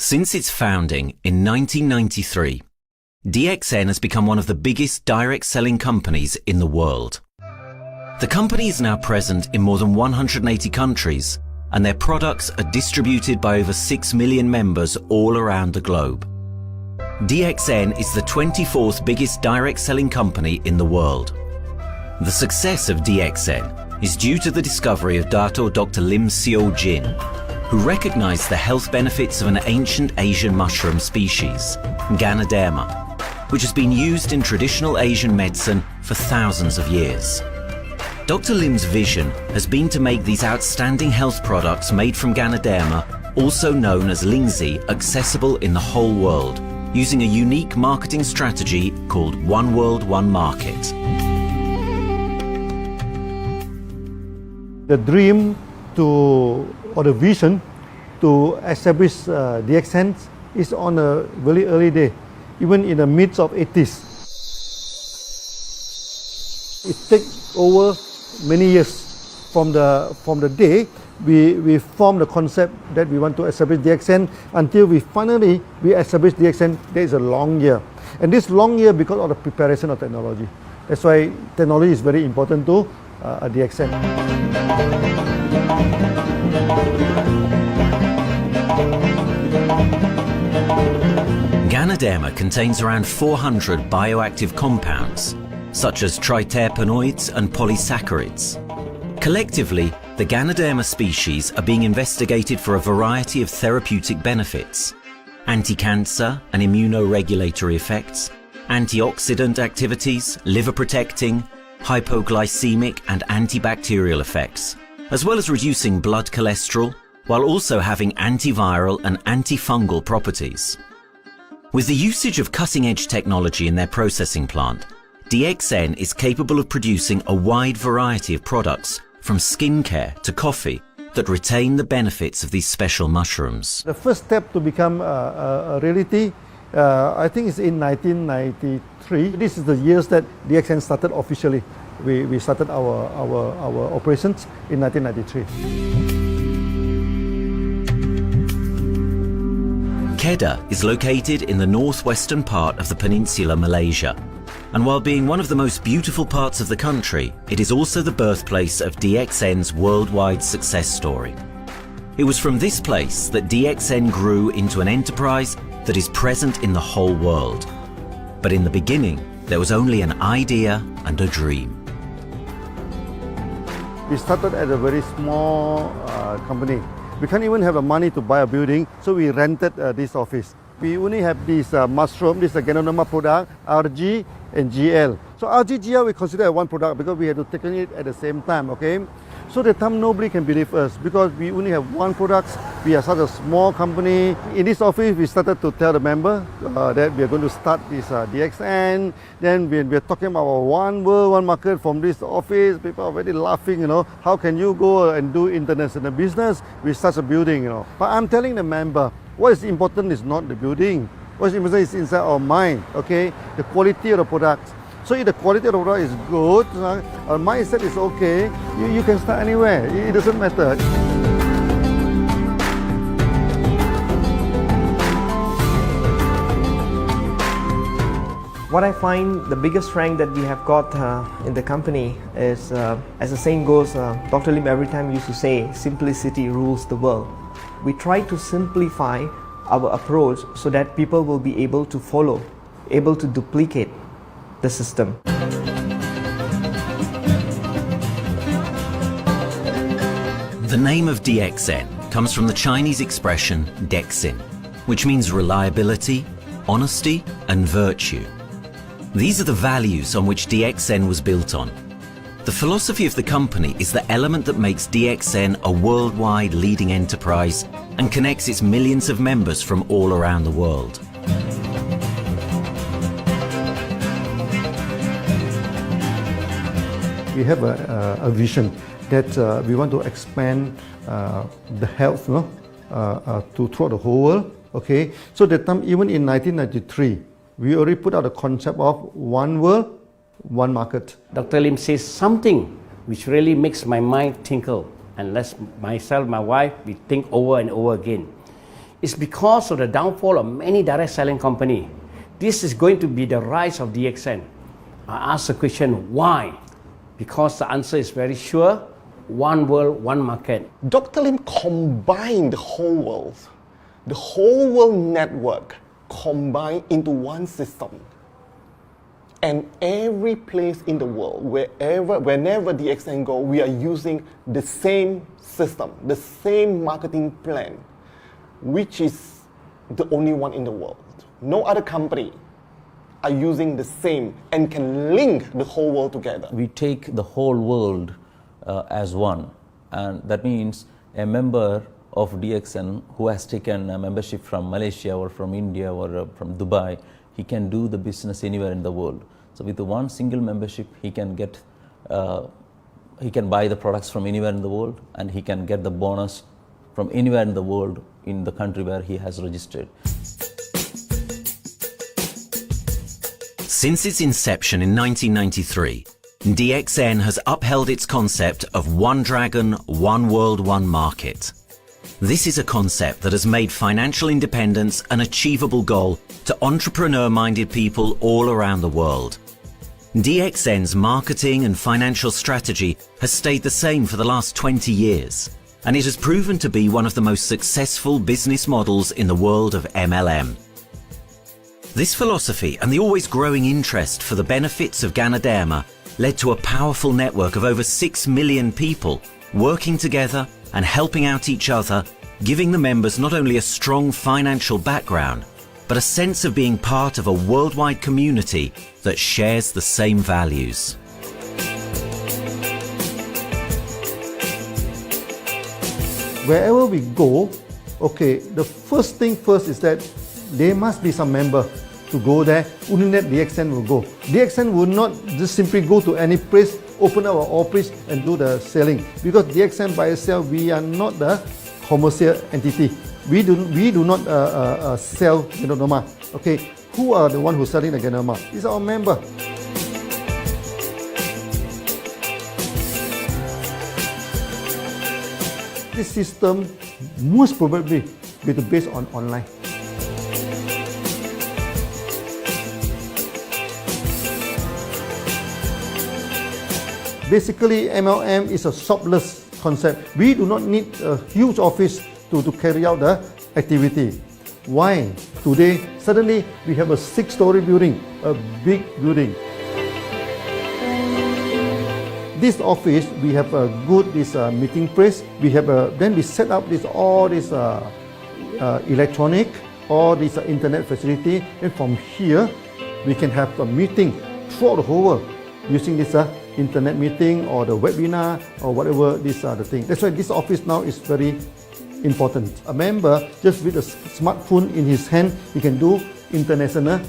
Since its founding in 1993, DXN has become one of the biggest direct selling companies in the world. The company is now present in more than 180 countries, and their products are distributed by over 6 million members all around the globe. DXN is the 24th biggest direct selling company in the world. The success of DXN is due to the discovery of Dr. Lim Seo Jin, who recognized the health benefits of an ancient Asian mushroom species, Ganoderma, which has been used in traditional Asian medicine for thousands of years. Dr. Lim's vision has been to make these outstanding health products made from Ganoderma, also known as Lingzi, accessible in the whole world, using a unique marketing strategy called One World, One Market. The dream or the vision to establish DXN is on a very early day, even in the midst of 80s. It takes over many years from the day we formed the concept that we want to establish DXN until we finally establish DXN. There is a long year, and this long year because of the preparation of technology. That's why technology is very important to DXN. Ganoderma contains around 400 bioactive compounds, such as triterpenoids and polysaccharides. Collectively, the Ganoderma species are being investigated for a variety of therapeutic benefits: anti-cancer and immunoregulatory effects, antioxidant activities, liver protecting, hypoglycemic and antibacterial effects, as well as reducing blood cholesterol, while also having antiviral and antifungal properties. With the usage of cutting-edge technology in their processing plant, DXN is capable of producing a wide variety of products, from skincare to coffee, that retain the benefits of these special mushrooms. The first step to become a reality, I think, is in 1993. This is the years that DXN started officially. We started our operations in 1993. Kedah is located in the northwestern part of the peninsula Malaysia, and while being one of the most beautiful parts of the country, it is also the birthplace of DXN's worldwide success story. It was from this place that DXN grew into an enterprise that is present in the whole world. But in the beginning, there was only an idea and a dream. We started at a very small company. We can't even have the money to buy a building, so we rented this office. We only have this mushroom, this Ganoderma product, RG and GL. So RG, GL we consider one product because we have to take it at the same time, okay? So at the time nobody can believe us because we only have one product. We are such a small company. In this office, we started to tell the member that we are going to start this DXN. Then we are talking about one world, one market from this office. People are very laughing, you know. How can you go and do international business with such a building, you know? But I'm telling the member, what is important is not the building. What is important is inside our mind, okay? The quality of the product. So if the quality of the product is good, our mindset is okay, you can start anywhere. It doesn't matter. What I find the biggest strength that we have got in the company is, as the saying goes, Dr. Lim every time used to say, simplicity rules the world. We try to simplify our approach so that people will be able to follow, able to duplicate the system. The name of DXN comes from the Chinese expression DEXIN, which means reliability, honesty, and virtue. These are the values on which DXN was built on. The philosophy of the company is the element that makes DXN a worldwide leading enterprise and connects its millions of members from all around the world. We have a vision that we want to expand the health to throughout the whole world. Okay, so that time, even in 1993, we already put out the concept of one world, one market. Dr. Lim says something which really makes my mind tinkle, and lets myself, my wife, we think over and over again. It's because of the downfall of many direct selling companies. This is going to be the rise of DXN. I ask the question, why? Because the answer is very sure, one world, one market. Dr. Lim combined the whole world network combined into one system. And every place in the world, whenever DXN go, we are using the same system, the same marketing plan, which is the only one in the world. No other company are using the same and can link the whole world together. We take the whole world as one, and that means a member of DXN who has taken a membership from Malaysia or from India or from Dubai, he can do the business anywhere in the world. So with the one single membership, he can get, he can buy the products from anywhere in the world, and he can get the bonus from anywhere in the world in the country where he has registered. Since its inception in 1993, DXN has upheld its concept of one dragon, one world, one market. This is a concept that has made financial independence an achievable goal to entrepreneur-minded people all around the world. DXN's marketing and financial strategy has stayed the same for the last 20 years, and it has proven to be one of the most successful business models in the world of MLM. This philosophy and the always growing interest for the benefits of Ganoderma led to a powerful network of over 6 million people working together and helping out each other, giving the members not only a strong financial background, but a sense of being part of a worldwide community that shares the same values. Wherever we go, okay, the first thing first is that there must be some member to go there. Only that DXN will go. DXN will not just simply go to any place, open our office and do the selling. Because DXN by itself, we are not the commercial entity. We do not sell Ganoderma. Okay, who are the one who's selling the Ganoderma? It's our member. This system most probably will be based on online. Basically, MLM is a shopless concept. We do not need a huge office to carry out the activity. Why? Today, suddenly we have a 6-story building, a big building. This office, we have a good meeting place. We have then we set up all this electronic, all this internet facility, and from here we can have a meeting throughout the whole world using this internet meeting or the webinar or whatever these are the things. That's why this office now is very important. A member, just with a smartphone in his hand, he can do international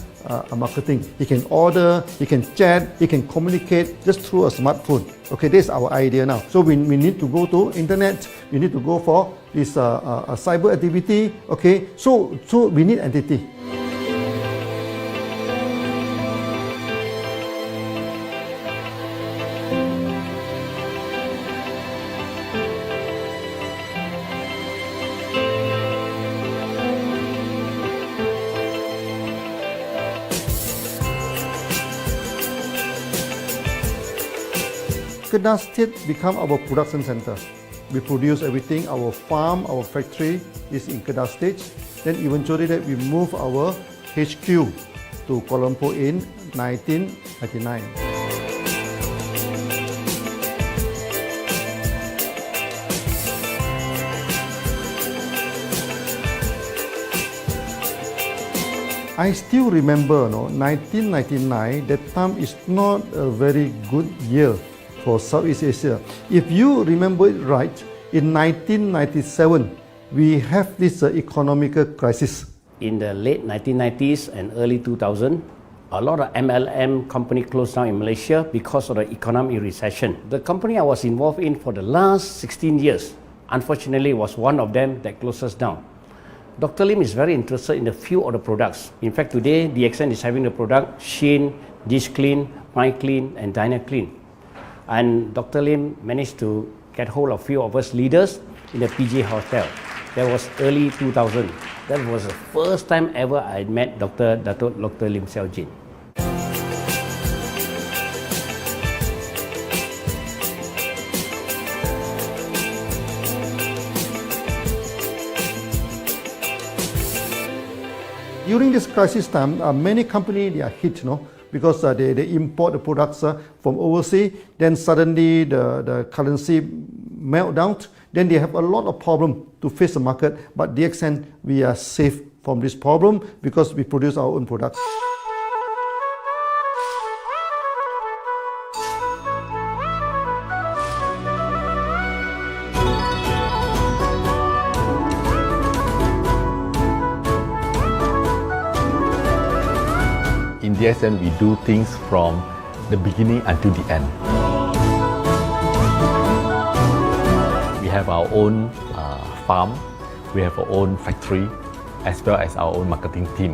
marketing. He can order, he can chat, he can communicate just through a smartphone. Okay, this is our idea now. So we need to go to internet, we need to go for this cyber activity. Okay, so we need entity. Kedah State become our production center. We produce everything. Our farm, our factory is in Kedah State. Then eventually that we move our HQ to Kuala Lumpur in 1999. I still remember, 1999, that time is not a very good year for Southeast Asia. If you remember it right, in 1997, we have this economic crisis. In the late 1990s and early 2000, a lot of MLM company closed down in Malaysia because of the economic recession. The company I was involved in for the last 16 years, unfortunately, was one of them that closes down. Dr. Lim is very interested in a few of the products. In fact, today, DXN is having the product Sheen, Dish Clean, My Clean, and Diner Clean. And Dr. Lim managed to get hold of a few of us leaders in the PJ Hotel. That was early 2000. That was the first time ever I met Dr. Lim Xiao Jin. During this crisis time, many companies they are hit, because they import the products from overseas. Then suddenly the currency melt down. Then they have a lot of problem to face the market. But DXN, we are safe from this problem because we produce our own products. In DXN, we do things from the beginning until the end. We have our own farm, we have our own factory, as well as our own marketing team.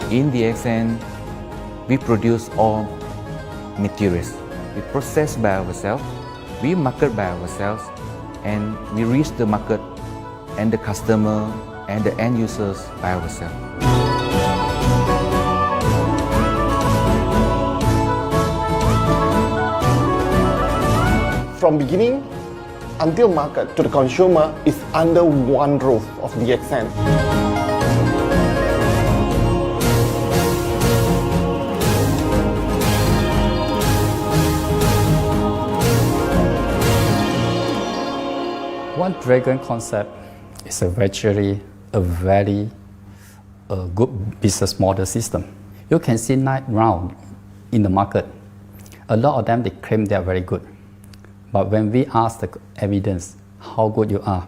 In DXN, we produce all materials. We process by ourselves, we market by ourselves, and we reach the market and the customer and the end users by ourselves. From beginning until market to the consumer is under one roof of DXN. One dragon concept is actually a very good business model system. You can see right now in the market, a lot of them they claim they are very good. But when we ask the evidence how good you are,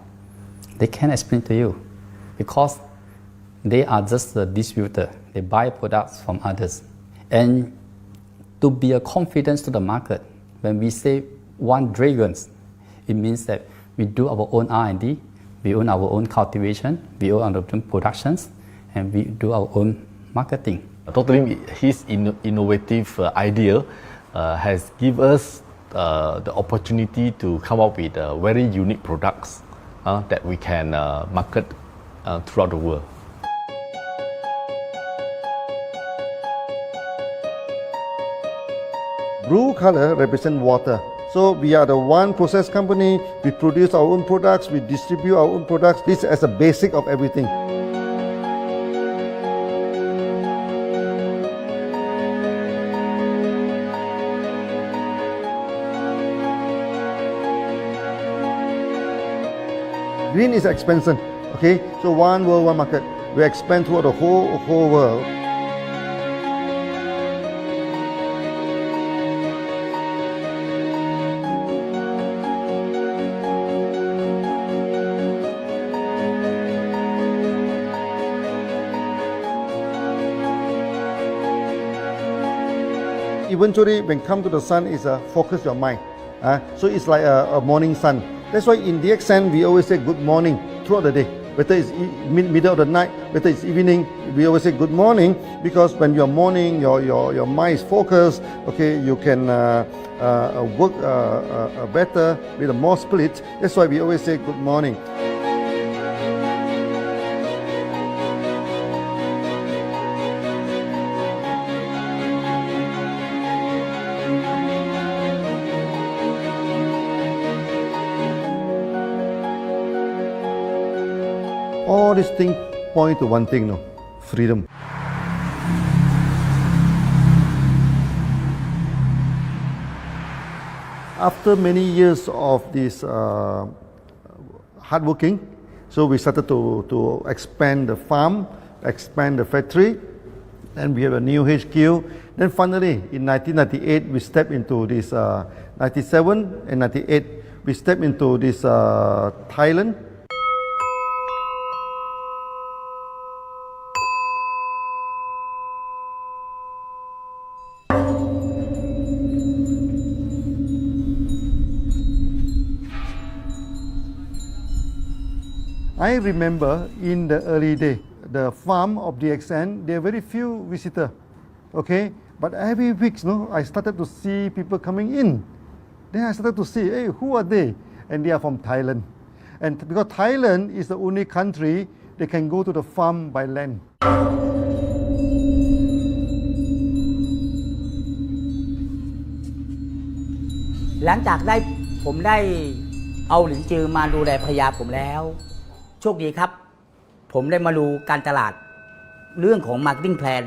they can't explain to you because they are just a distributor. They buy products from others. And to be a confidence to the market, when we say one dragon, it means that we do our own R&D, we own our own cultivation, we own our own productions, and we do our own marketing. Totally, his innovative idea has given us the opportunity to come up with very unique products that we can market throughout the world. Blue color represents water. So we are the one process company, we produce our own products, we distribute our own products. This is a basic of everything. Green is expansion, okay? So one world, one market. We expand throughout the whole world. Eventually, when come to the sun, is focus your mind. So it's like a morning sun. That's why in DXN, we always say good morning throughout the day. Whether it's middle of the night, whether it's evening, we always say good morning because when you're morning, your mind is focused. Okay, you can work better with a more split. That's why we always say good morning. All these things point to one thing, freedom. After many years of this hard working, so we started to expand the farm, expand the factory, and we have a new HQ. Then finally, in 1998, we stepped into this 97 and 98, we stepped into this Thailand. I remember in the early day, the farm of DXN, there are very few visitors, okay? But every week, I started to see people coming in. Then I started to see, hey, who are they? And they are from Thailand. And because Thailand is the only country they can go to the farm by land. หลังจากผมได้เอาหลินจือมาดูแลภรรยาผมแล้วโชคดีครับผมได้มาดูการตลาดเรื่องของ Marketing Plan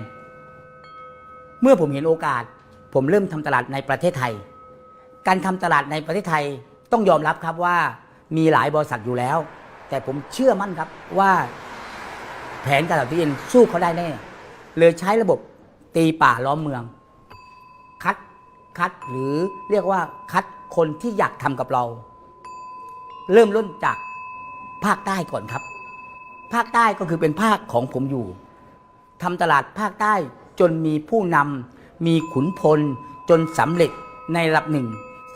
เมื่อผมเห็นโอกาสผมเริ่มทำตลาดในประเทศไทยการทำตลาดในประเทศไทยต้องยอมรับครับว่ามีหลายบริษัทอยู่แล้วแต่ผมเชื่อมั่นครับว่าแผนการตลาดที่DXNสู้เขาได้แน่เลยใช้ระบบตีป่าล้อมเมืองคัดหรือเรียกว่าคัดคนที่อยากทำกับเราเริ่มต้นจากภาคใต้ก่อนครับภาคใต้ก็คือเป็นภาคของผมอยู่ทำตลาดภาคใต้จนมีผู้นำมีขุนพลจนสำเร็จในระดับหนึ่ง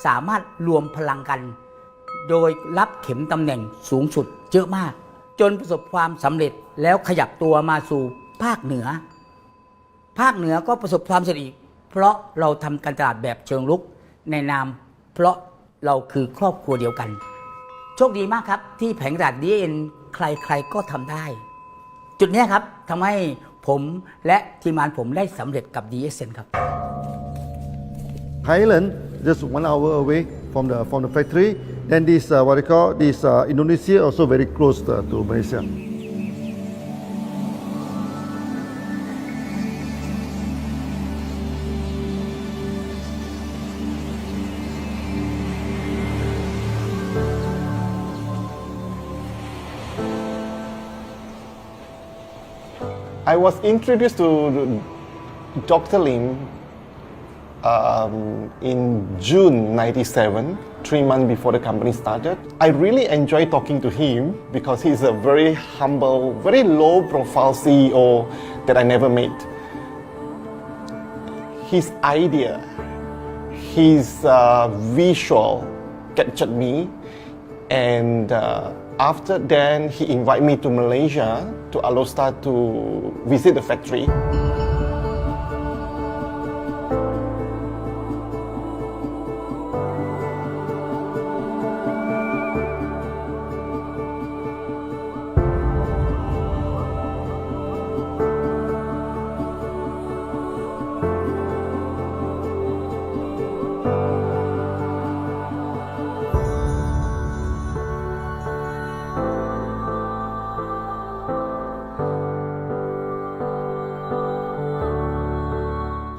สามารถรวมพลังกันโดยรับเข็มตำแหน่งสูงสุดเยอะมากจนประสบความสำเร็จแล้วขยับตัวมาสู่ภาคเหนือก็ประสบความสำเร็จอีกเพราะเราทำการตลาดแบบเชิงรุกในนามเพราะเราคือครอบครัวเดียวกันโชคดีมากครับที่แผงตลาดDXNใครๆก็ทำได้จุดนี้ครับทำให้ผมและทีมงานผมได้สำเร็จกับDXNครับ Thailand just 1 hour away from the factory. Then this what they call this Indonesia also very close to Malaysia. I was introduced to Dr. Lim in June '97, 3 months before the company started. I really enjoy talking to him because he's a very humble, very low-profile CEO that I never met. His idea, his visual captured me, and after then he invited me to Malaysia to Alostar to visit the factory.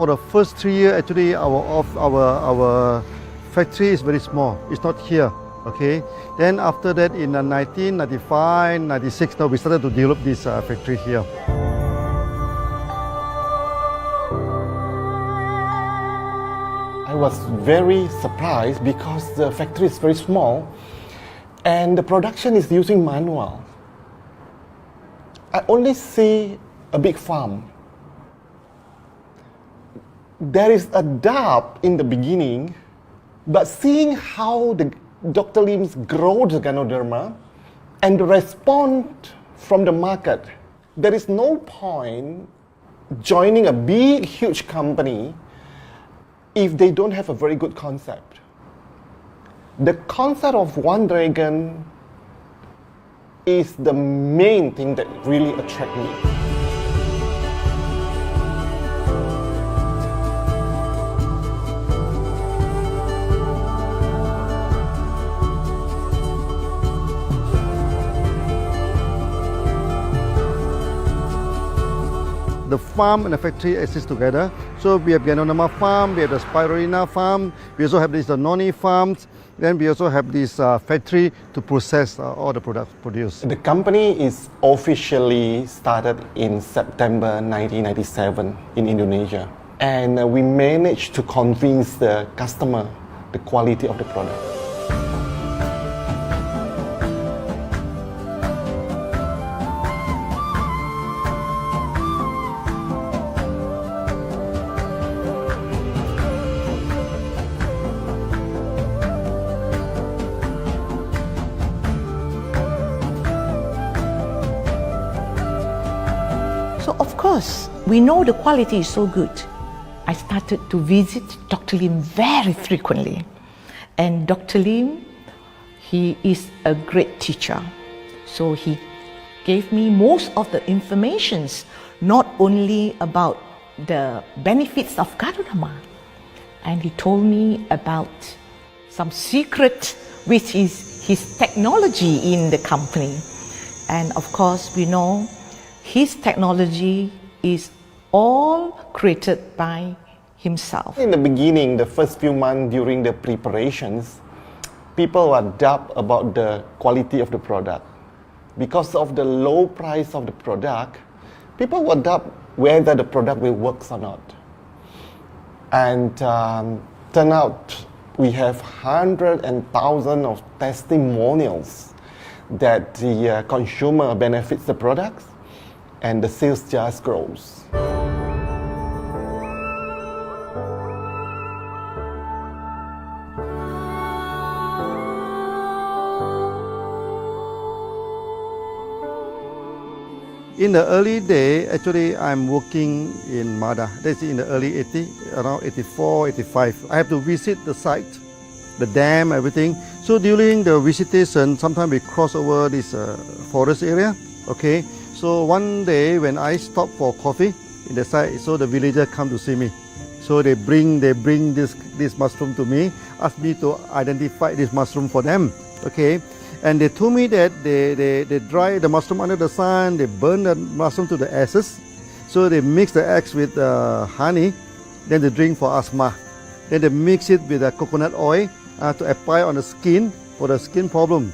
For the first 3 years, actually, our factory is very small. It's not here, okay. Then after that, in 1995, 96, now we started to develop this factory here. I was very surprised because the factory is very small and the production is using manual. I only see a big farm. There is a doubt in the beginning, but seeing how Dr. Lim's grow the Ganoderma and the response from the market, there is no point joining a big, huge company if they don't have a very good concept. The concept of One Dragon is the main thing that really attracts me. The farm and the factory exist together. So we have Ganoderma farm, we have the Spirulina farm, we also have this noni farms, then we also have this factory to process all the products produced. The company is officially started in September 1997 in Indonesia. And we managed to convince the customer the quality of the product. because we know the quality is so good, I started to visit Dr. Lim very frequently. And Dr. Lim, he is a great teacher. So he gave me most of the informations, not only about the benefits of Garuda, and he told me about some secret, which is his technology in the company. And of course, we know his technology is all created by himself. In the beginning, the first few months during the preparations, people were doubt about the quality of the product. Because of the low price of the product, people were doubt whether the product will work or not. And turn out we have hundreds and thousands of testimonials that the consumer benefits the products and the sales just grows. In the early day, actually, I'm working in Mada. That's in the early 80s, around 84, 85. I have to visit the site, the dam, everything. So during the visitation, sometimes we cross over this forest area. Okay. So one day when I stop for coffee in the site, so the villager come to see me. So they bring this mushroom to me, ask me to identify this mushroom for them. Okay. And they told me that they dry the mushroom under the sun, they burn the mushroom to the ashes. So they mix the eggs with honey, then they drink for asthma. Then they mix it with coconut oil to apply on the skin for the skin problem.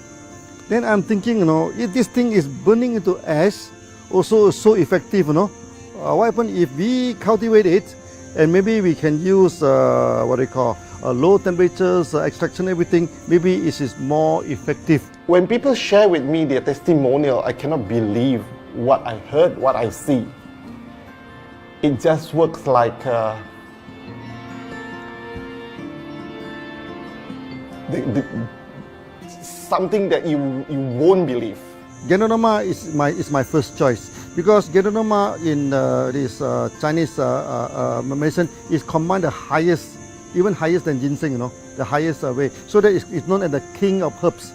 Then I'm thinking, if this thing is burning into ash, also so effective, what happens if we cultivate it and maybe we can use low temperatures, extraction, everything, maybe it is more effective. When people share with me their testimonial, I cannot believe what I heard, what I see. It just works like something that you won't believe. Ganoderma is my first choice because Ganoderma in this Chinese medicine is combined the highest, even higher than ginseng, the highest way. So that it's known as the king of herbs.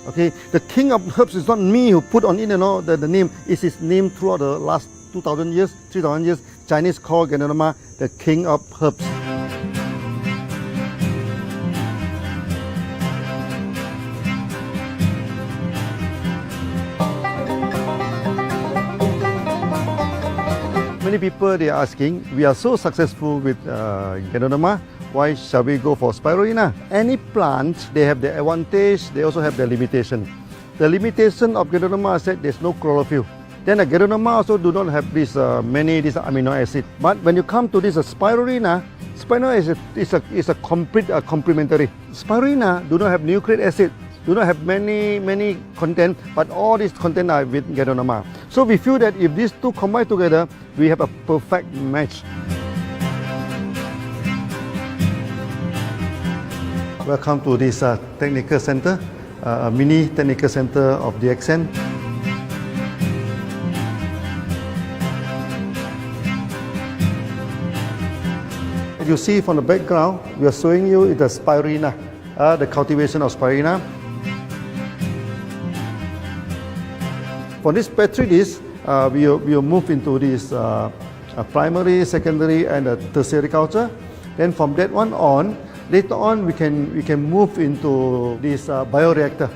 Okay, the king of herbs is not me who put on it, the name. It's his name throughout the last 2,000 years, 3,000 years. Chinese call Ganoderma the king of herbs. Many people they are asking, we are so successful with Ganoderma, why shall we go for Spirulina? Any plant, they have their advantage, they also have their limitation. The limitation of Ganoderma is that there's no chlorophyll. Then the Ganoderma also do not have this many amino acid. But when you come to this Spirulina, Spirulina is a complete complementary. Spirulina do not have nucleic acid, do not have many content, but all these content are with Ganoderma. So we feel that if these two combine together, we have a perfect match. Welcome to this technical center, a mini technical center of DXN. You see from the background, we are showing you the Spirulina, the cultivation of Spirulina. For this petri dish, we will move into this primary, secondary, and tertiary culture. Then from that one on, later on we can move into this bioreactor.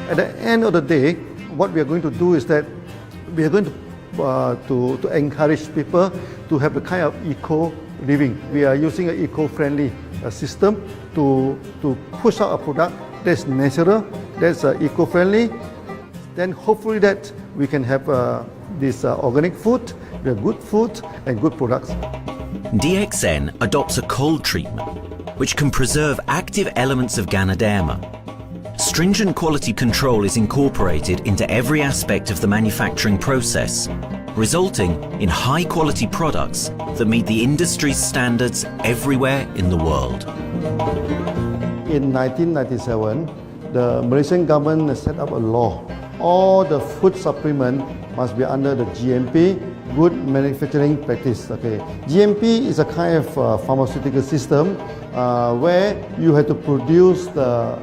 At the end of the day, what we are going to do is that we are going to encourage people to have the kind of eco living. We are using an eco-friendly system to push out a product that's natural, that's eco-friendly. Then hopefully that we can have this organic food, the good food and good products. DXN adopts a cold treatment which can preserve active elements of Ganoderma. Stringent quality control is incorporated into every aspect of the manufacturing process, resulting in high-quality products that meet the industry's standards everywhere in the world. In 1997, the Malaysian government set up a law all the food supplement must be under the GMP, Good Manufacturing Practice. Okay, GMP is a kind of pharmaceutical system where you have to produce the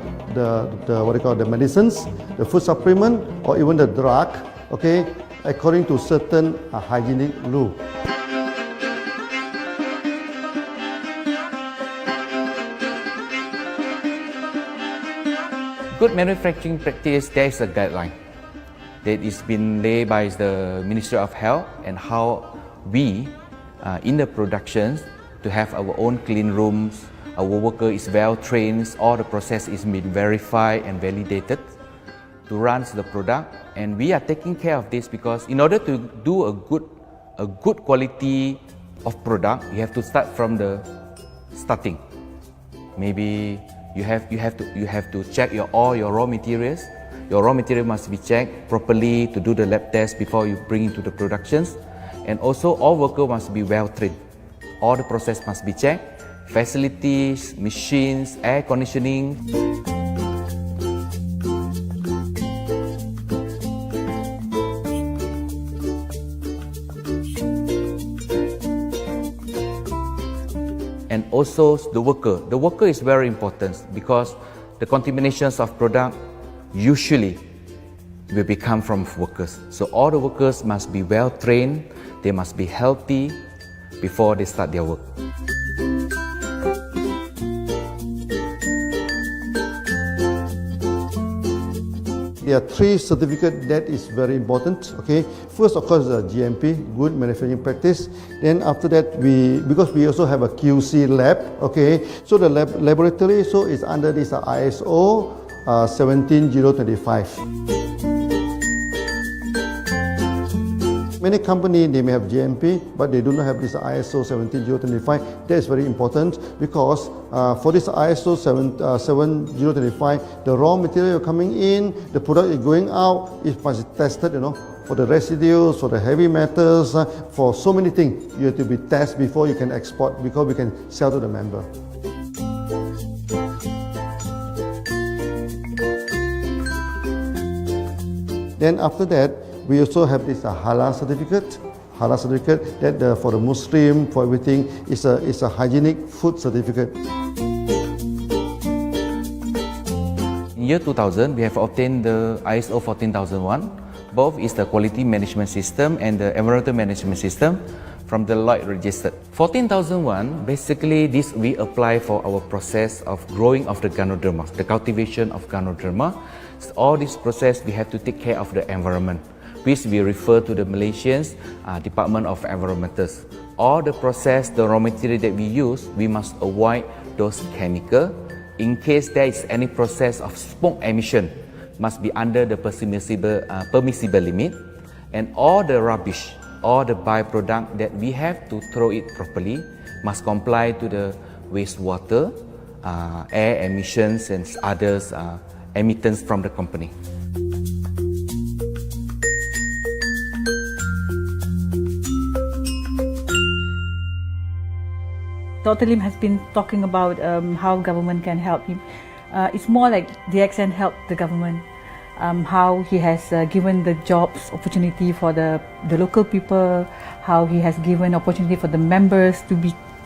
what they call the medicines, the food supplement, or even the drug. Okay, according to certain hygienic rule. Good manufacturing practice, there is a guideline that is been laid by the Ministry of Health and how we in the productions to have our own clean rooms, our worker is well trained, all the process is been verified and validated to run the product, and we are taking care of this because in order to do a good quality of product, you have to start from the starting. Maybe you have to check all your raw materials. Your raw material must be checked properly to do the lab test before you bring into the productions. And also all workers must be well trained. All the process must be checked. Facilities, machines, air conditioning. And also the worker. The worker is very important because the contaminations of product usually will become from workers. So all the workers must be well trained, they must be healthy before they start their work. There are three certificates that is very important. Okay, first of course the GMP, Good Manufacturing Practice. Then after that because we also have a QC lab. Okay, so the laboratory is under this ISO 17025. Many companies, they may have GMP, but they do not have this ISO 17025. That is very important because for this ISO 7025, the raw material coming in, the product is going out, it must be tested, for the residues, for the heavy metals, for so many things. You have to be tested before you can export, because we can sell to the member. Then after that, we also have this halal certificate. Halal certificate that for the Muslim, for everything, is a hygienic food certificate. In year 2000, we have obtained the ISO 14001. Both is the quality management system and the environmental management system from the Lloyd registered. 14001, basically this we apply for our process of growing of the Ganoderma, the cultivation of Ganoderma. So all this process we have to take care of the environment, which we refer to the Malaysian Department of Environmentals. All the process, the raw material that we use, we must avoid those chemicals. In case there is any process of smoke emission, must be under the permissible limit, and all the rubbish, all the byproduct that we have to throw it properly must comply to the wastewater, air emissions and others emittance from the company. Dr. Lim has been talking about how government can help him. It's more like DXN helped the government, how he has given the jobs opportunity for the local people, how he has given opportunity for the members to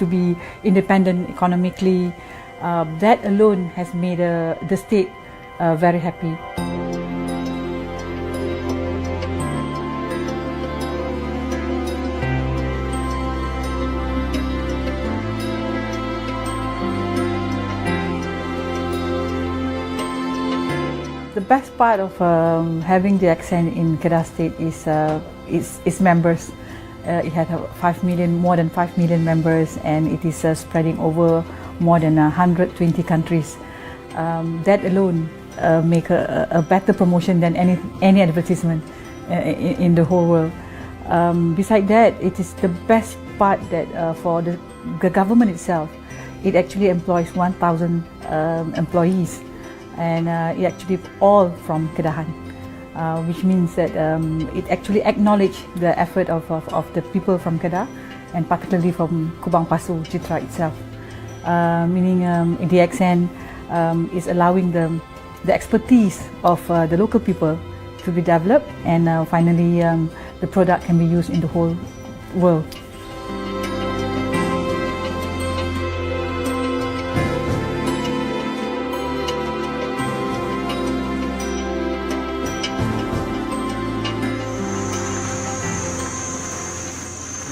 be independent economically. That alone has made the state very happy. The best part of having the DXN in Kedah State is its members. It has more than 5 million members, and it is spreading over more than 120 countries. That alone make a better promotion than any advertisement in the whole world. Besides that, it is the best part that for the government itself, it actually employs 1,000 employees, and it actually all from Kedahan, which means that it actually acknowledges the effort of the people from Kedah, and particularly from Kubang Pasu Citra itself. Meaning DXN is allowing the expertise of the local people to be developed, and finally the product can be used in the whole world.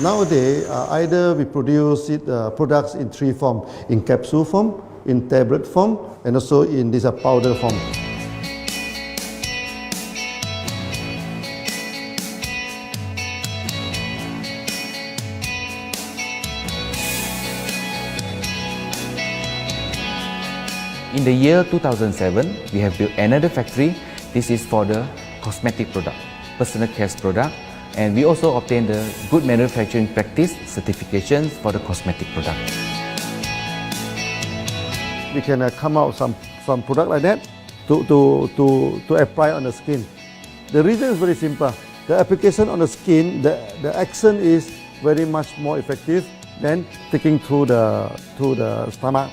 Nowadays, either we produce products in three forms: in capsule form, in tablet form, and also in this powder form. In the year 2007, we have built another factory. This is for the cosmetic product, personal care product, and we also obtained the Good Manufacturing Practice certifications for the cosmetic product. We can come out some product like that to apply on the skin. The reason is very simple. The application on the skin, the action is very much more effective than taking through the stomach.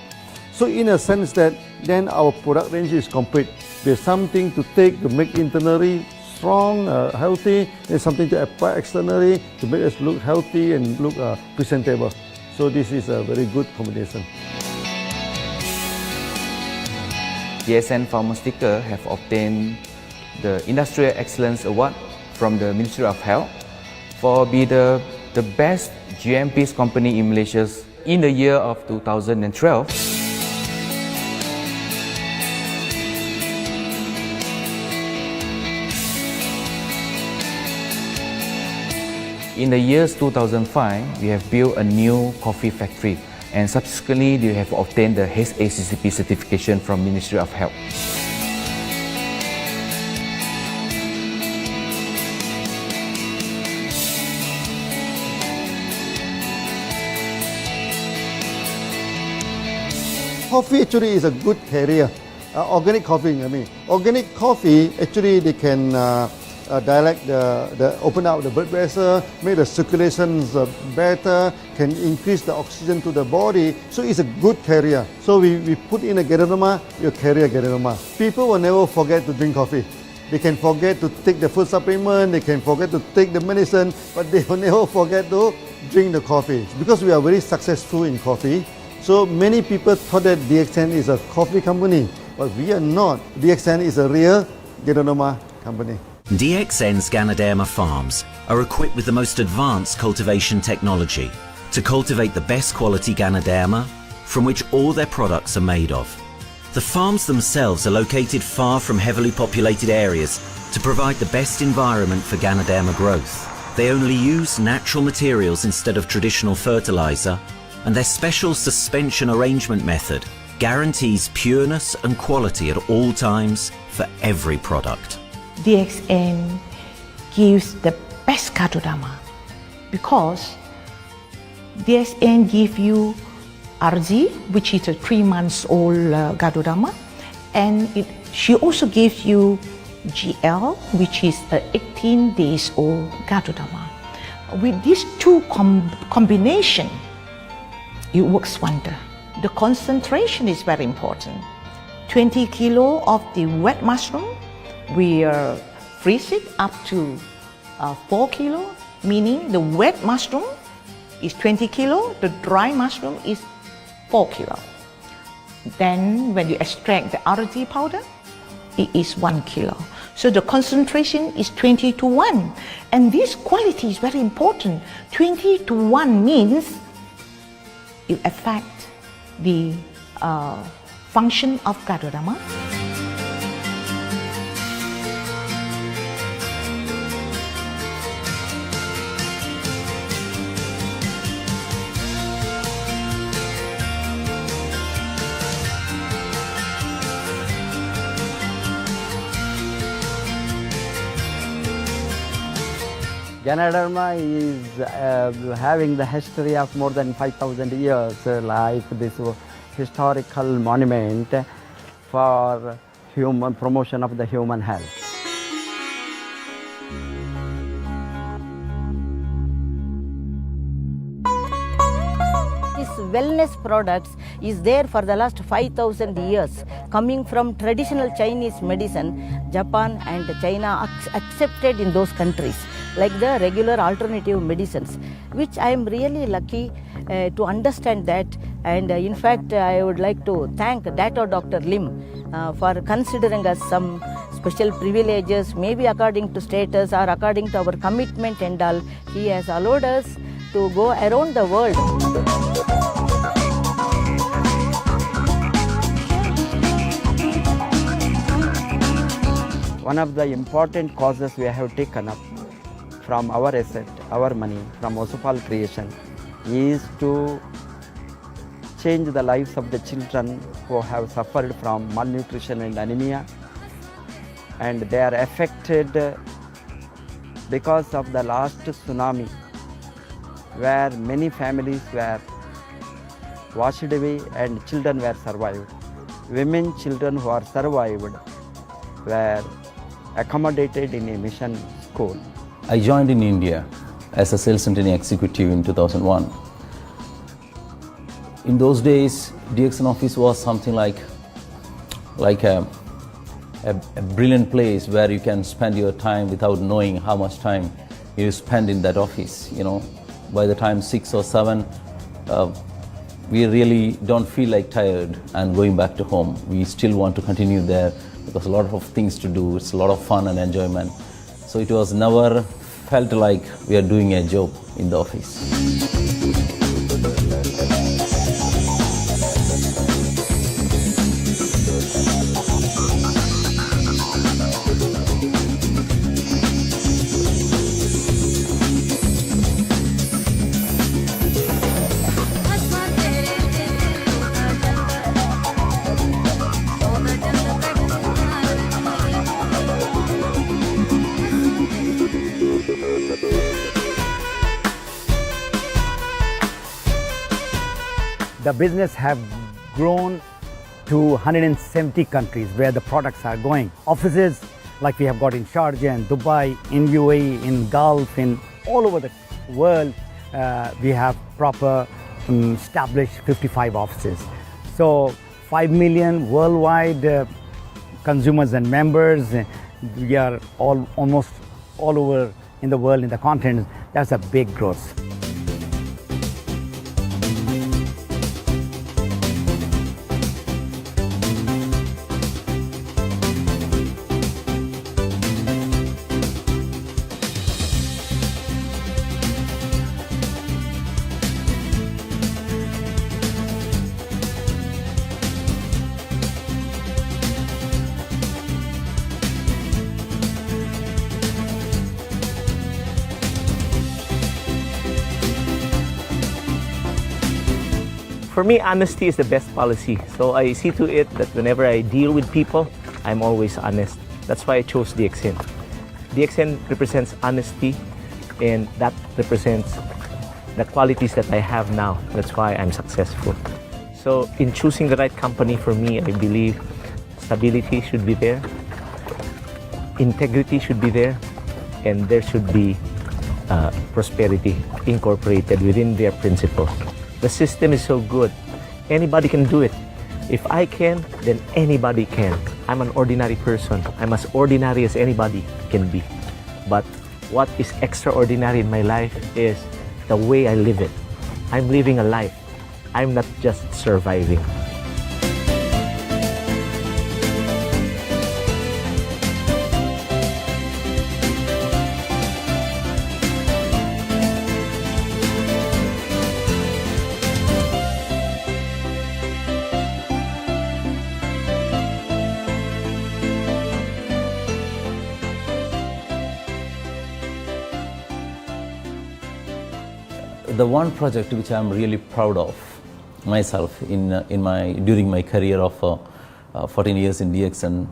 So in a sense that then our product range is complete. There's something to take to make internally strong, healthy. There's something to apply externally to make us look healthy and look presentable. So this is a very good combination. DXN Pharmaceutical have obtained the Industrial Excellence Award from the Ministry of Health for being the best GMP company in Malaysia in the year of 2012. In the years 2005, we have built a new coffee factory, and subsequently we have obtained the HACCP certification from Ministry of Health. Coffee actually is a good career. Organic coffee, Organic coffee, actually they can dilate open up the blood vessel, make the circulation better, can increase the oxygen to the body. So it's a good carrier. So we put in a Ganoderma, you carry a Ganoderma. People will never forget to drink coffee. They can forget to take the food supplement, they can forget to take the medicine, but they will never forget to drink the coffee. Because we are very successful in coffee, so many people thought that DXN is a coffee company, but we are not. DXN is a real Ganoderma company. DXN's Ganoderma farms are equipped with the most advanced cultivation technology to cultivate the best quality Ganoderma from which all their products are made of. The farms themselves are located far from heavily populated areas to provide the best environment for Ganoderma growth. They only use natural materials instead of traditional fertilizer, and their special suspension arrangement method guarantees pureness and quality at all times for every product. DXN gives the best Ganoderma because DXN gives you RG, which is a 3 months old Ganoderma, and she also gives you GL, which is a 18 days old Ganoderma. With these two combination, it works wonder. The concentration is very important. 20 kilo of the wet mushroom, we freeze it up to 4 kilo, meaning the wet mushroom is 20 kilo, the dry mushroom is 4 kilo. Then when you extract the RG powder, it is 1 kilo. So the concentration is 20 to 1. And this quality is very important. 20 to 1 means it affects the function of Ganoderma. Ganoderma is having the history of more than 5,000 years, like this historical monument for human promotion of the human health. This wellness products is there for the last 5,000 years, coming from traditional Chinese medicine. Japan and China accepted in those countries, like the regular alternative medicines, which I am really lucky to understand that. And in fact, I would like to thank Dr. Lim for considering us some special privileges, maybe according to status or according to our commitment and all. He has allowed us to go around the world. One of the important causes we have taken up from our asset, our money, from Osopal creation, is to change the lives of the children who have suffered from malnutrition and anemia, and they are affected because of the last tsunami, where many families were washed away and children were survived. Women, children who are survived were accommodated in a mission school. I joined in India as a sales and training executive in 2001. In those days, DXN office was something like a brilliant place where you can spend your time without knowing how much time you spend in that office. You know, by the time 6 or 7, we really don't feel like tired and going back to home. We still want to continue there because a lot of things to do. It's a lot of fun and enjoyment. So it was never felt like we are doing a job in the office. The business have grown to 170 countries where the products are going. Offices like we have got in Sharjah and Dubai, in UAE, in Gulf, in all over the world, we have proper established 55 offices. So 5 million worldwide consumers and members. We are almost all over in the world, in the continent. That's a big growth. For me, honesty is the best policy. So I see to it that whenever I deal with people, I'm always honest. That's why I chose DXN. DXN represents honesty, and that represents the qualities that I have now. That's why I'm successful. So in choosing the right company for me, I believe stability should be there, integrity should be there, and there should be prosperity incorporated within their principles. The system is so good. Anybody can do it. If I can, then anybody can. I'm an ordinary person. I'm as ordinary as anybody can be. But what is extraordinary in my life is the way I live it. I'm living a life. I'm not just surviving. The one project which I'm really proud of myself during my career of 14 years in DXN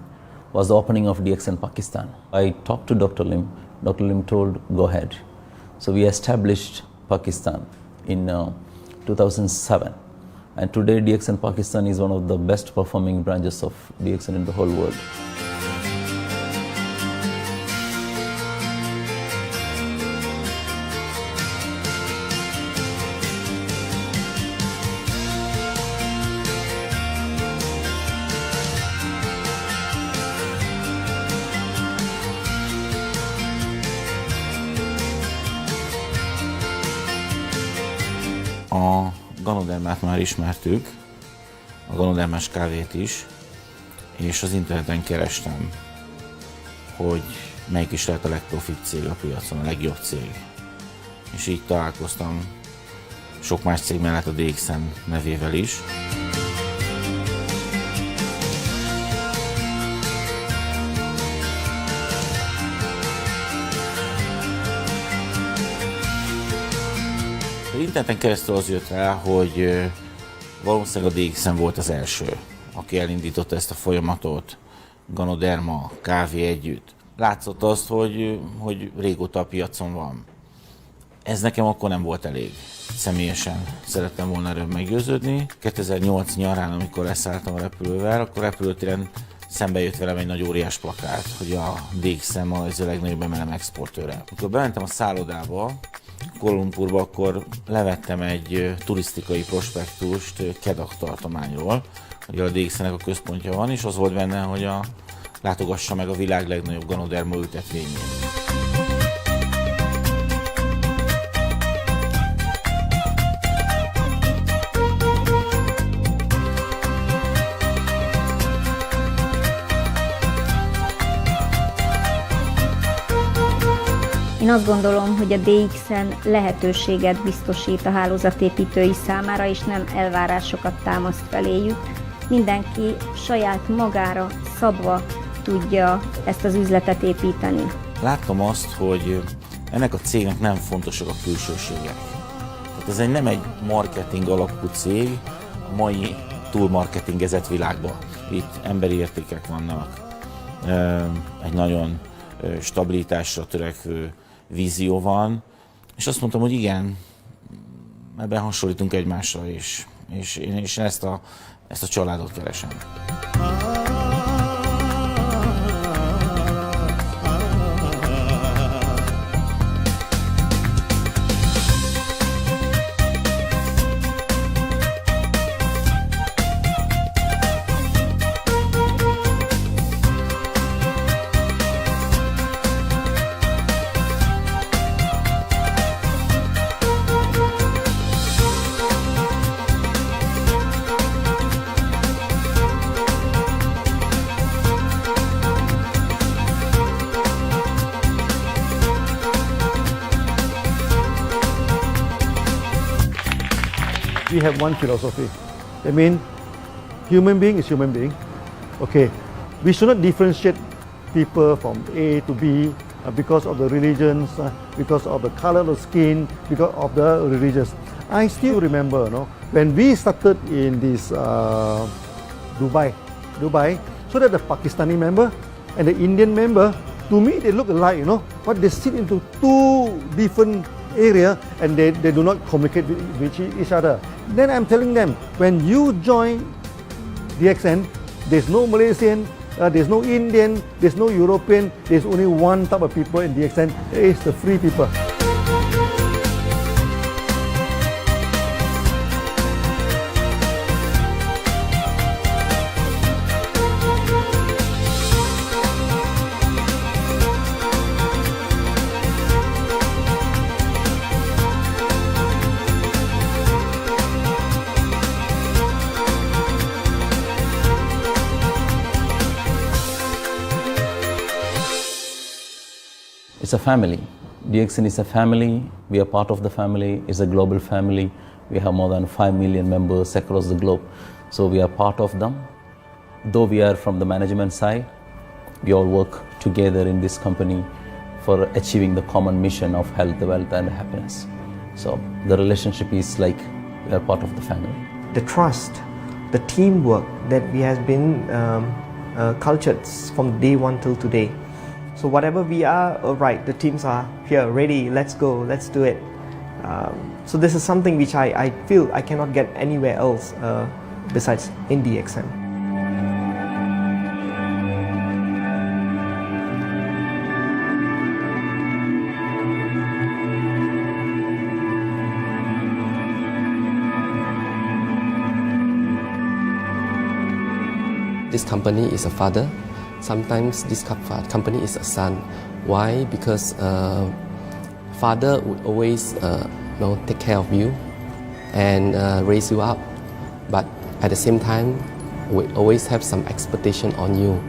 was the opening of DXN Pakistan. I talked to Dr. Lim. Dr. Lim told, go ahead. So we established Pakistan in 2007. And today DXN Pakistan is one of the best performing branches of DXN in the whole world. A ganodermát már ismertük, a ganodermás kávét is, és az interneten kerestem, hogy melyik is lehet a legprofit cég a piacon, a legjobb cég. És így találkoztam sok más cég mellett a DXN nevével is. Az interneten keresztül az jött rá, hogy valószínűleg a DXN volt az első, aki elindította ezt a folyamatot, ganoderma, kávé együtt. Látszott azt, hogy régóta a piacon van. Ez nekem akkor nem volt elég. Személyesen szerettem volna erről meggyőződni. 2008 nyarán, amikor leszálltam a repülővel, akkor repülőtéren szembe jött velem egy nagy óriás plakát, hogy a DXN ma ez a legnagyobb MLM exportőre. Amikor bementem a szállodába, Kuala Lumpurba, akkor levettem egy turisztikai prospektust Kedah tartományról, hogy a DXN-nek a központja van, és az volt benne, hogy látogassa meg a világ legnagyobb ganoderma ültetvényét. Én azt gondolom, hogy a DXN lehetőséget biztosít a hálózatépítői számára, és nem elvárásokat támaszt feléjük. Mindenki saját magára szabva tudja ezt az üzletet építeni. Láttam azt, hogy ennek a cégnek nem fontosak a külsőségek. Tehát ez nem egy marketing alapú cég a mai túlmarketingezett világban. Itt emberi értékek vannak, egy nagyon stabilitásra törekvő vízió van, és azt mondtam, hogy igen, ebben hasonlítunk egymásra, és én ezt a családot keresem. We have one philosophy. I mean, human being is human being. Okay, we should not differentiate people from A to B because of the religions, because of the color of the skin, because of the religions. I still remember, when we started in this Dubai, so that the Pakistani member and the Indian member, to me they look alike, but they sit into two different area and they do not communicate with each other. Then I'm telling them, when you join DXN, there's no Malaysian, there's no Indian, there's no European, there's only one type of people in DXN, it's the free people. It's a family. DXN is a family. We are part of the family. It's a global family. We have more than 5 million members across the globe. So we are part of them. Though we are from the management side, we all work together in this company for achieving the common mission of health, wealth and happiness. So the relationship is like we are part of the family. The trust, the teamwork that we have been cultured from day one till today. So whatever we are, right, the teams are here, ready, let's go, let's do it. So this is something which I feel I cannot get anywhere else besides in DXN. This company is a father. Sometimes this company is a son. Why? Because father would always take care of you, and raise you up. But at the same time, we always have some expectation on you.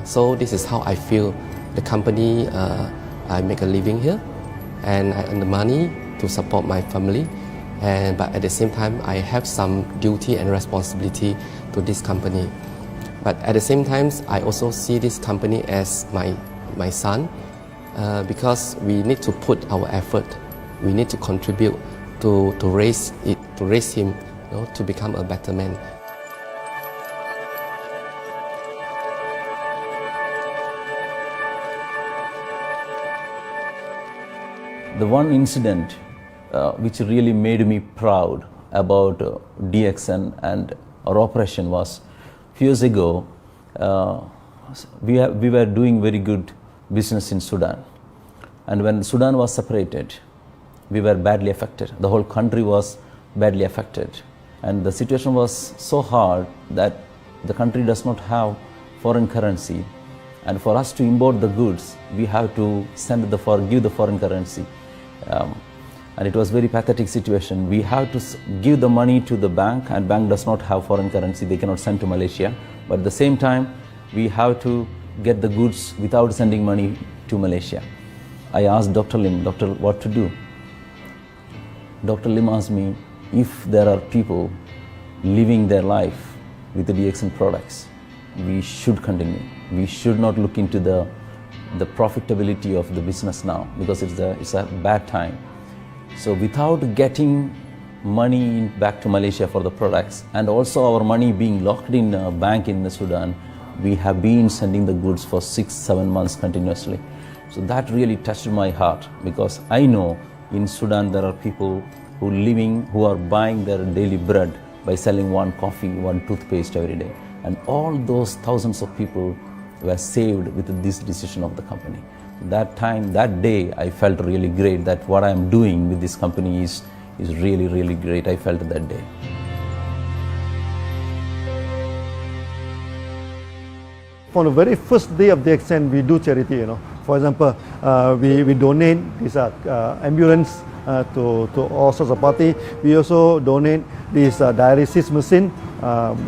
So this is how I feel. The company, I make a living here, and I earn the money to support my family. But at the same time, I have some duty and responsibility to this company. But at the same time, I also see this company as my son, because we need to put our effort. We need to contribute to raise him, to become a better man. The one incident which really made me proud about DXN and our operation was a few years ago. We were doing very good business in Sudan, and when Sudan was separated, we were badly affected. The whole country was badly affected, and the situation was so hard that the country does not have foreign currency, and for us to import the goods, we have to give the foreign currency. And it was very pathetic situation. We have to give the money to the bank, and bank does not have foreign currency. They cannot send to Malaysia. But at the same time, we have to get the goods without sending money to Malaysia. I asked Dr. Lim, doctor, what to do? Dr. Lim asked me if there are people living their life with the DXN products, we should continue. We should not look into the profitability of the business now, because it's a bad time. So without getting money back to Malaysia for the products, and also our money being locked in a bank in Sudan, we have been sending the goods for 6-7 months continuously. So that really touched my heart, because I know in Sudan there are people who are buying their daily bread by selling one coffee, one toothpaste every day. And all those thousands of people were saved with this decision of the company. That day, I felt really great that what I am doing with this company is really, really great. I felt that day. On the very first day of DXN, we do charity. For example, we donate this ambulance to all sorts of party. We also donate this dialysis machine,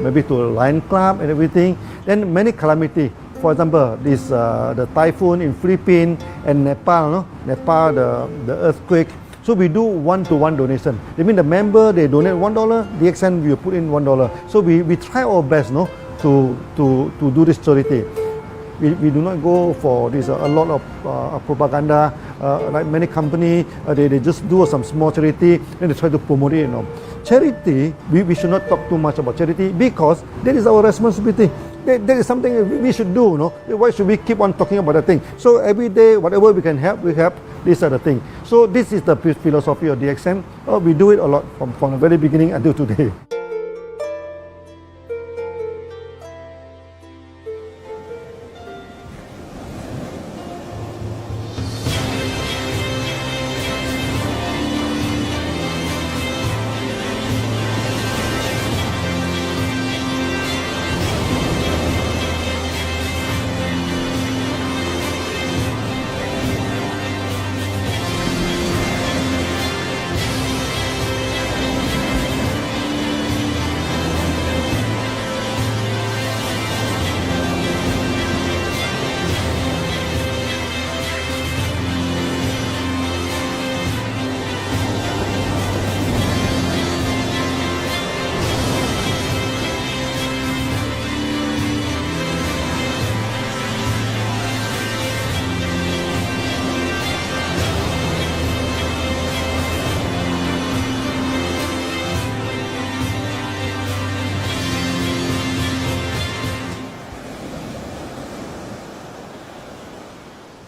maybe to Lion Club and everything. Then many calamity. For example, the typhoon in Philippines and Nepal, the earthquake. So we do one-to-one donation. That means the member, they donate $1, DXN will put in $1. So we try our best to do this charity. We do not go for this a lot of propaganda, like many companies, they just do some small charity, then they try to promote it. Charity, we should not talk too much about charity, because that is our responsibility. That is something we should do. Why should we keep on talking about that thing? So every day, whatever we can help, we help. These are the things. So this is the philosophy of DXN. We do it a lot from the very beginning until today.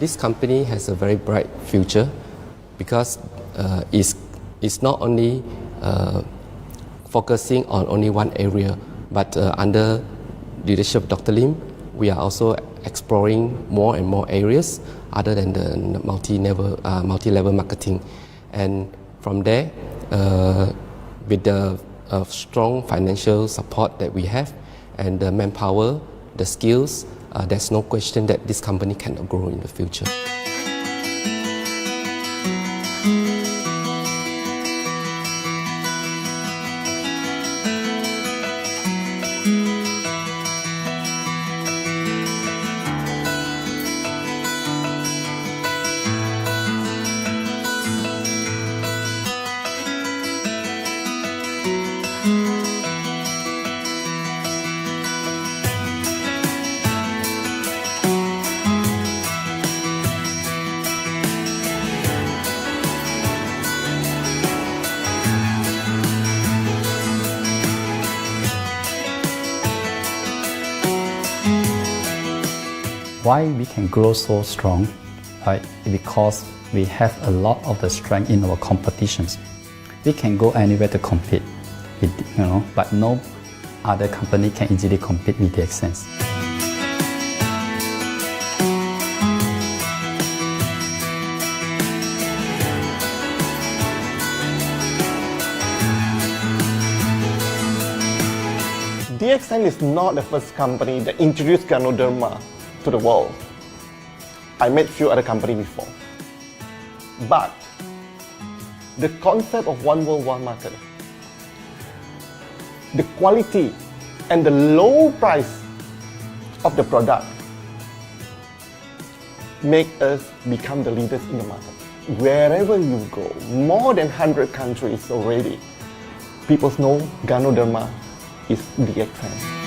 This company has a very bright future, because it's not only focusing on only one area, but under leadership of Dr. Lim, we are also exploring more and more areas other than the multi-level marketing. And from there, with the strong financial support that we have and the manpower, the skills, there's no question that this company cannot grow in the future. Why we can grow so strong? Right? Because we have a lot of the strength in our competitions. We can go anywhere to compete, but no other company can easily compete with DXN. DXN is not the first company that introduced Ganoderma to the world. I met few other companies before. But the concept of one world, one market, the quality and the low price of the product make us become the leaders in the market. Wherever you go, more than 100 countries already, people know Ganoderma is DXN.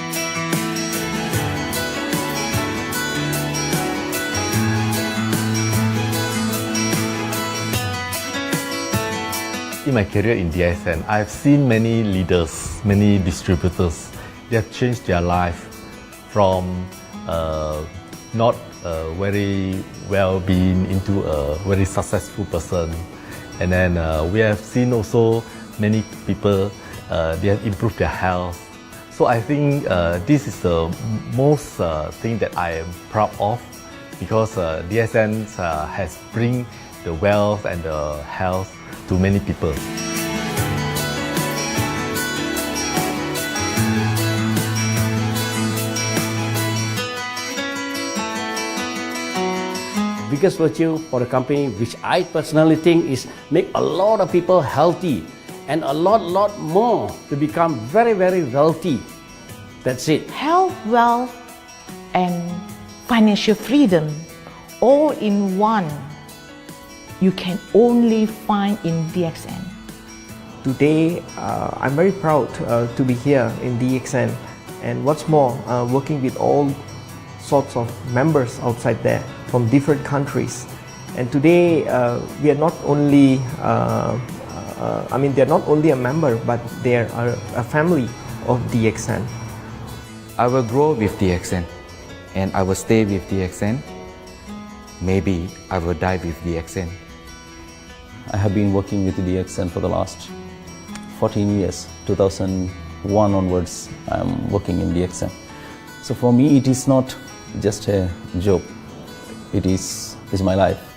In my career in DXN, I've seen many leaders, many distributors. They have changed their life from not very well-being into a very successful person. And then we have seen also many people, they have improved their health. So I think this is the most thing that I am proud of, because DXN has bring the wealth and the health to many people. Biggest virtue for the company, which I personally think is make a lot of people healthy and a lot more to become very wealthy. That's it. Health, wealth, and financial freedom all in one. You can only find in DXN. Today, I'm very proud to be here in DXN, and what's more, working with all sorts of members outside there from different countries. And today, we are not only, they're not only a member, but they are a family of DXN. I will grow with DXN, and I will stay with DXN. Maybe I will die with DXN. I have been working with DXN for the last 14 years. 2001 onwards, I am working in DXN. So for me, it is not just a job. It is my life.